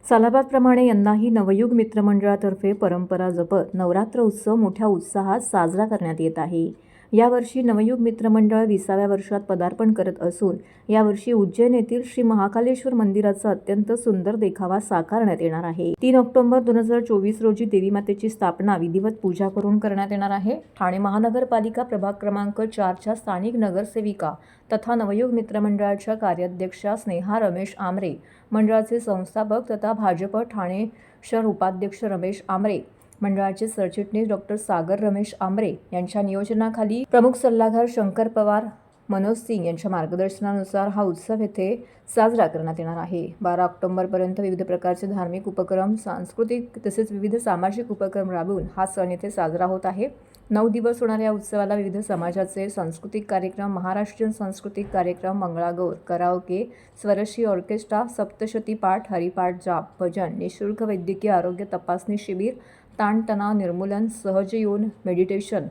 सालाबादप्रमाणे यंदाही नवयुग मित्रमंडळातर्फे परंपरा जपत नवरात्र उत्सव मोठ्या उत्साहात साजरा करण्यात येत आहे। यावर्षी नवयुग मित्रमंडळ 20व्या वर्षात पदार्पण करत असून यावर्षी उज्जैन येथील श्री महाकालेश्वर मंदिराचा अत्यंत सुंदर देखावा साकारण्यात येणार आहे। 3 ऑक्टोबर 2024 रोजी देवी मातेची स्थापना विधिवत पूजा करून करण्यात येणार आहे। ठाणे महानगरपालिका प्रभाग क्रमांक 4च्या स्थानिक नगरसेविका तथा नवयुग मित्रमंडळाच्या कार्याध्यक्षा स्नेहा रमेश आमरे, मंडळाचे संस्थापक तथा भाजप ठाणे शहर उपाध्यक्ष रमेश आमरे, मंडळाचे सरचिटणीस डॉक्टर सागर रमेश आमरे यांच्या नियोजनाखाली प्रमुख सल्लागार शंकर पवार, मनोज सिंग यांच्या मार्गदर्शनानुसार हा उत्सव येथे साजरा करण्यात येणार आहे। 12 ऑक्टोबरपर्यंत विविध प्रकारचे धार्मिक उपक्रम, सांस्कृतिक तसेच विविध सामाजिक उपक्रम राबवून हा सण येथे साजरा होत आहे। 9 दिवस होणाऱ्या या उत्सवाला विविध समाजाचे सांस्कृतिक कार्यक्रम, महाराष्ट्रीयन सांस्कृतिक कार्यक्रम, मंगळागौर, कराओके, स्वरश्री ऑर्केस्ट्रा, सप्तशती पाठ, हरिपाठ, जाप, भजन, निःशुल्क वैद्यकीय आरोग्य तपासणी शिबिर, ताणतणाव निर्मूलन, सहज योग, meditation,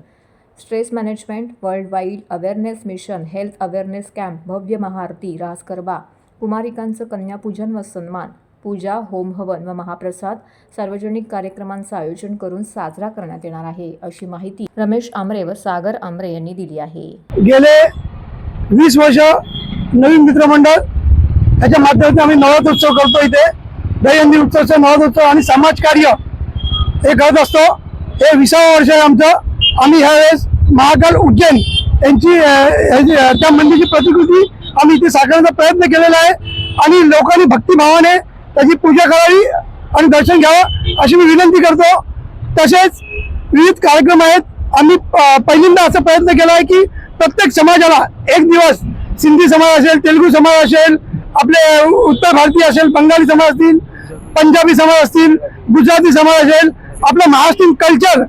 stress management, world wide awareness mission, health awareness camp, भव्य महाआरती, रास गरबा, कुमारिकांचं कन्यापूजन व सन्मान, पूजा, होम हवन व महाप्रसाद, सार्वजनिक कार्यक्रमांचं आयोजन करून साजरा करण्यात येणार आहे, अशी माहिती रमेश आमरे व सागर आमरे यांनी दिली आहे। गेले 20 वर्ष नवीन मित्रमंडळ याच्या माध्यमातून आम्ही नवरात्रोत्सव करतो। इथे दहीहंडी उत्सव, नवरात्रोत्सव आणि समाजकार्य हे करत असतो। हे 20वं वर्ष आहे आमचं। आम्ही ह्यावेळेस महाकाल उज्जैन यांची त्या मंदिराची प्रतिकृती आम्ही इथे साकारण्याचा प्रयत्न केलेला आहे आणि लोकांनी भक्तिभावाने त्याची पूजा करावी आणि दर्शन घ्यावं अशी मी विनंती करतो। तसेच विविध कार्यक्रम आहेत। आम्ही पहिल्यांदा असा प्रयत्न केला आहे की प्रत्येक समाजाला एक दिवस, सिंधी समाज असेल, तेलुगू समाज असेल, आपले उत्तर भारतीय असेल, बंगाली समाज असतील, पंजाबी समाज असतील, गुजराती समाज असेल, आपलं महाराष्ट्रीयन कल्चर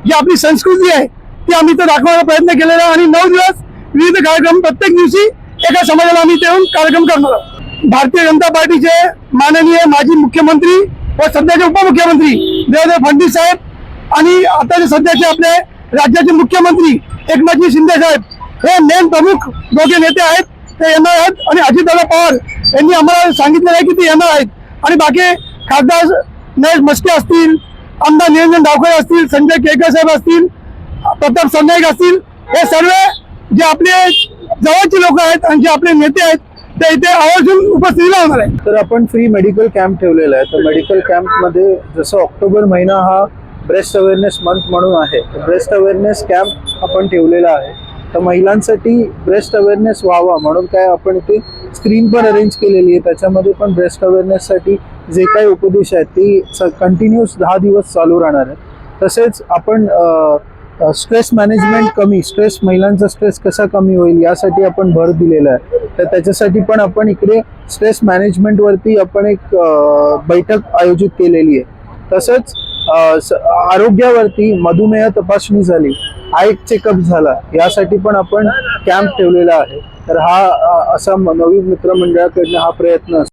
जी आपली संस्कृती आहे ती आम्ही इथं दाखवण्याचा प्रयत्न केलेला आहे आणि 9 दिवस विविध कार्यक्रम, प्रत्येक दिवशी एका समाजाला आम्ही येऊन कार्यक्रम करणार आहोत। भारतीय जनता पार्टीचे माननीय माजी मुख्यमंत्री व सध्याचे उपमुख्यमंत्री देवेंद्र फडणवीस साहेब आणि आता सध्याचे आपले राज्याचे मुख्यमंत्री एकनाथ शिंदे साहेब हे मेन प्रमुख दोघे नेते आहेत, ते येणार आहेत आणि अजितदादा पवार यांनी आम्हाला सांगितलेलं आहे की ते येणार आहेत आणि बाकी खासदार नरेश म्हस्के असतील, आमदार निरंजन डावखरे असतील, संजय केळकर साहेब असतील, प्रताप सरनाईक असतील, हे सर्व जे आपले जवळचे लोक आहेत आणि जे आपले नेते आहेत ते इथे आवर्जून उपस्थित राहणार आहे। तर आपण फ्री मेडिकल कॅम्प ठेवलेला आहे। तर मेडिकल कॅम्पमध्ये जसं ऑक्टोबर महिना हा ब्रेस्ट अवेअरनेस मंथ म्हणून आहे, तर ब्रेस्ट अवेअरनेस कॅम्प आपण ठेवलेला आहे। तर महिलांसाठी ब्रेस्ट अवेअरनेस व्हावा म्हणून काय आपण इथे स्क्रीन पण अरेंज केलेली आहे, त्याच्यामध्ये पण ब्रेस्ट अवेअरनेससाठी जे काही उपदेश आहेत ते कंटिन्यूस 10 दिवस चालू राहणार आहे। तसेच आपण स्ट्रेस मॅनेजमेंट स्ट्रेस महिलांचा स्ट्रेस कसा कमी होईल यासाठी आपण भर दिलेला आहे। तर त्याच्यासाठी पण आपण इकडे स्ट्रेस मॅनेजमेंटवरती आपण एक बैठक आयोजित केलेली आहे। तसंच आरोग्यावरती मधुमेह तपासणी झाली, आय चेकअप झाला, यासाठी पण आपण कॅम्प ठेवलेला आहे। तर हा असा नवीन मित्रमंडळाकडनं हा प्रयत्न असतो।